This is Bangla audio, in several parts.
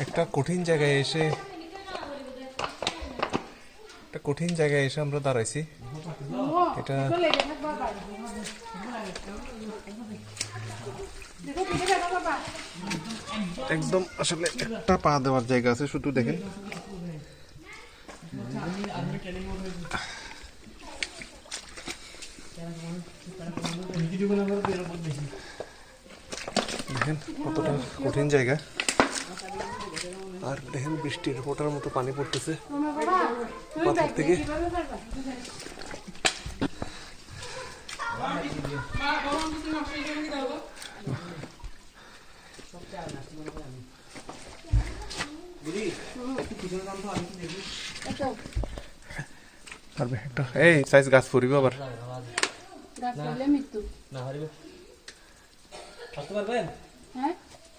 একটা কঠিন জায়গায় এসে আমরা দাঁড়াইছি। এটা একদম আসলে একটা পা দেওয়ার জায়গা আছে, শুধু দেখেন। দেখেন কতটা কঠিন জায়গা, আর দেখেন বৃষ্টির ফোঁটার মতো পানি পড়তেছে পাথর থেকে। এই সাইজ গাছ পড়িব আবার।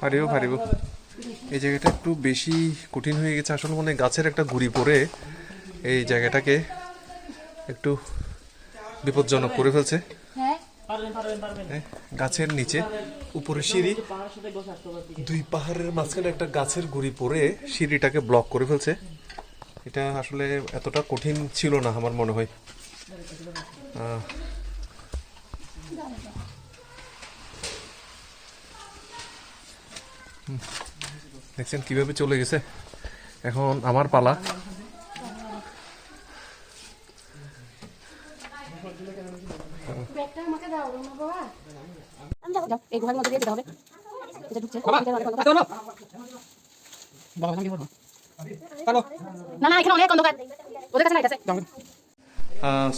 পারিব। এই জায়গাটা একটু বেশি কঠিন হয়ে গেছে আসলে, মানে গাছের একটা গুড়ি পড়ে এই জায়গাটাকে একটু বিপজ্জনক করে ফেলছে। গাছের নিচে উপরে সিঁড়ি, দুই পাহাড়ের মাঝখানে একটা গাছের গুড়ি পড়ে সিঁড়িটাকে ব্লক করে ফেলছে। এটা আসলে এতটা কঠিন ছিল না আমার মনে হয়। দেখছেন কিভাবে চলে গেছে। এখন আমার পালা।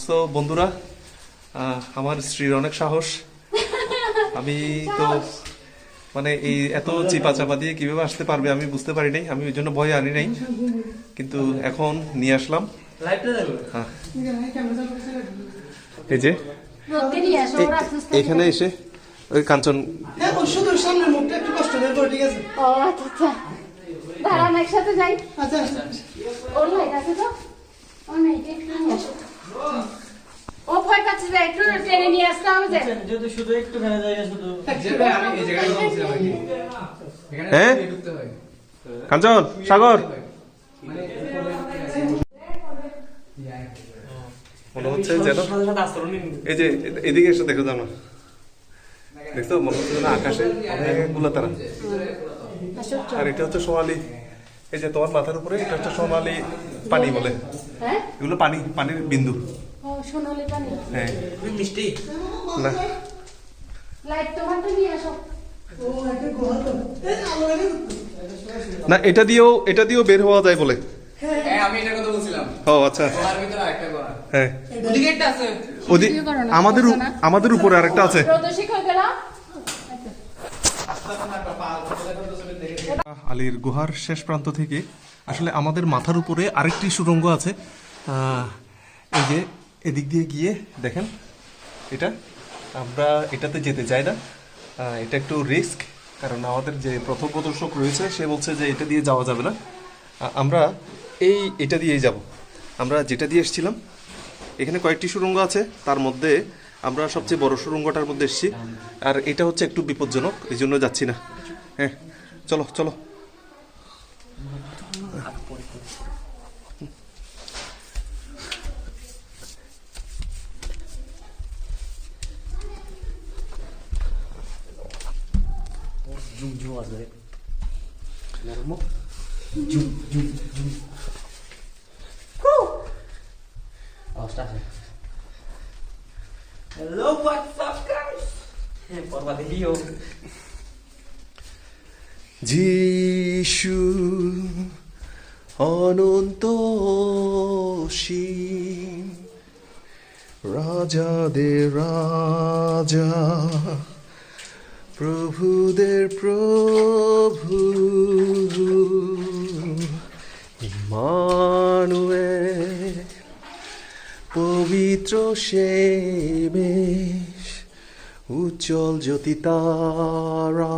সো বন্ধুরা, আমার স্ত্রীর অনেক সাহস। আমি তো মানে এই এত চিপা চাপা দিয়ে কিভাবে আসতে পারবে আমি বুঝতে পারি নাই, আমি ওই জন্য ভয় আনি নাই, কিন্তু এখন নিয়ে আসলাম। এই যে এখানে এসে ওই কাঞ্চন কাঞ্চন সাগর মনে হচ্ছে যেন, এই যে এদিকে এসে দেখো জানো, দেখছো মনে হচ্ছে যেন আকাশে অনেকগুলো তারা। আর এটা হচ্ছে সোনালি, এই যে তোমার মাথার উপরে এটা হচ্ছে সোনালি পানি বলে, এগুলো পানির বিন্দু। হ্যাঁ মিষ্টি না, না এটা দিয়েও বের হওয়া যায় বলে। আমি এটার কথা বলছিলাম। ও আচ্ছা, হ্যাঁ আমাদের উপরে আরেকটা আছে। আলীর গুহার শেষ প্রান্ত থেকে আসলে আমাদের মাথার উপরে আরেকটি সুড়ঙ্গ আছে। এই যে এদিক দিয়ে গিয়ে দেখেন, এটা আমরা এটাতে যেতে চাই না, এটা একটু রিস্ক, কারণ আমাদের যে প্রদর্শক রয়েছে সে বলছে যে এটা দিয়ে যাওয়া যাবে না। আমরা এটা দিয়েই যাব। আমরা যেটা দিয়ে এসেছিলাম, এখানে কয়েকটি সুড়ঙ্গ আছে, তার মধ্যে আমরা সবচেয়ে বড় সুড়ঙ্গটার মধ্যে এসেছি। আর এটা হচ্ছে একটু বিপজ্জনক, এই জন্য যাচ্ছি না। হ্যাঁ চলো চলো। Hello, what's up, guys? Porba de Rio. যিশু অনন্ত অসীম, রাজাদের রাজা, প্রভুদের প্রভু, ইম্মানুয়েল, পবিত্র শেমেশ, উজ্জ্বল জ্যোতি তারা,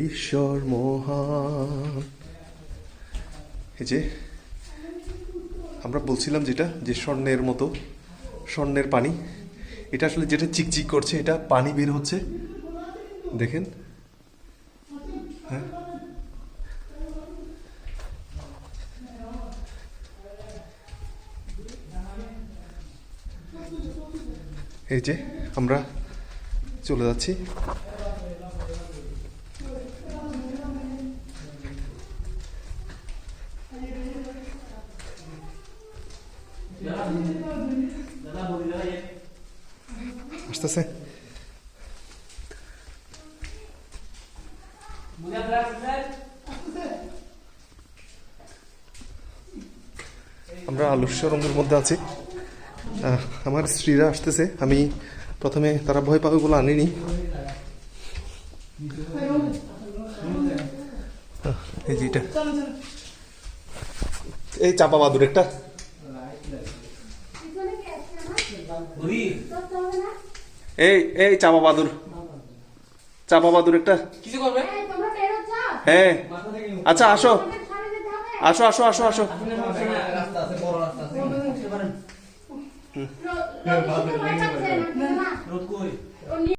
ঈশ্বর মহান। এই যে আমরা বলছিলাম যেটা, যে স্বর্ণের মতো, স্বর্ণের পানি, এটা আসলে যেটা চিকচিক করছে এটা পানি বের হচ্ছে, দেখেন। হ্যাঁ এই যে আমরা চলে যাচ্ছি। আসতেছে। আমরা আলস্য রঙের মধ্যে আছি। আমার স্ত্রীরা আসতেছে, আমি প্রথমে তারা ভয় পাবে বলে আনিনি। এই যে এটা, এই চাপা বাদুর একটা, এই এই চাপা বাদুর, চাপা বাদুর একটা। কিছু করবে? হ্যাঁ আচ্ছা আসো আসো আসো আসো আসো। রাস্তা আছে, বড় রাস্তা আছে। রোদ কই?